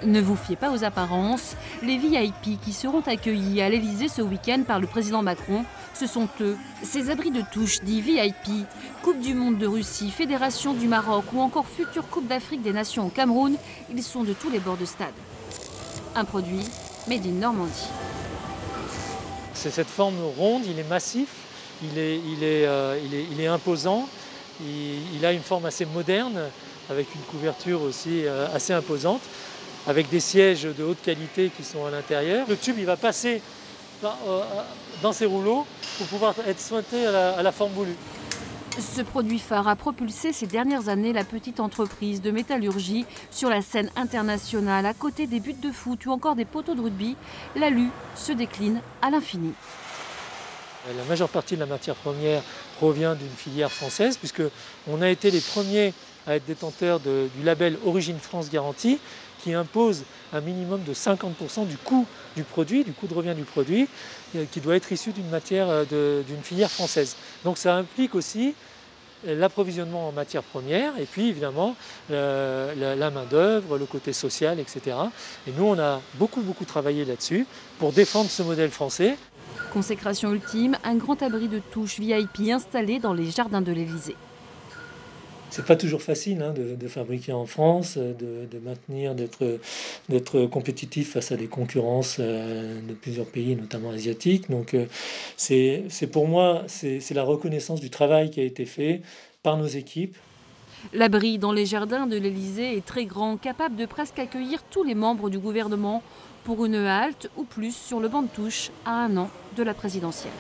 Ne vous fiez pas aux apparences, les VIP qui seront accueillis à l'Elysée ce week-end par le président Macron, ce sont eux. Ces abris de touche dits VIP, Coupe du Monde de Russie, Fédération du Maroc ou encore future Coupe d'Afrique des Nations au Cameroun, ils sont de tous les bords de stade. Un produit made in Normandie. C'est cette forme ronde, il est massif, il est imposant, il a une forme assez moderne, avec une couverture aussi assez imposante, avec des sièges de haute qualité qui sont à l'intérieur. Le tube il va passer dans ces rouleaux pour pouvoir être sointé à la forme voulue. Ce produit phare a propulsé ces dernières années la petite entreprise de métallurgie sur la scène internationale. À côté des buts de foot ou encore des poteaux de rugby, l'alu se décline à l'infini. La majeure partie de la matière première provient d'une filière française, puisqu'on a été les premiers à être détenteurs du label Origine France Garantie, qui impose un minimum de 50% du coût du produit, du coût de revient du produit, qui doit être issu d'une matière d'une filière française. Donc ça implique aussi l'approvisionnement en matières premières et puis évidemment la main-d'œuvre, le côté social, etc. Et nous, on a beaucoup travaillé là-dessus pour défendre ce modèle français. Consécration ultime, un grand abri de touche VIP installé dans les jardins de l'Elysée. C'est pas toujours facile de fabriquer en France, de maintenir, d'être compétitif face à des concurrences de plusieurs pays, notamment asiatiques. Donc c'est pour moi, c'est la reconnaissance du travail qui a été fait par nos équipes. L'abri dans les jardins de l'Elysée est très grand, capable de presque accueillir tous les membres du gouvernement pour une halte ou plus sur le banc de touche à 1 an de la présidentielle.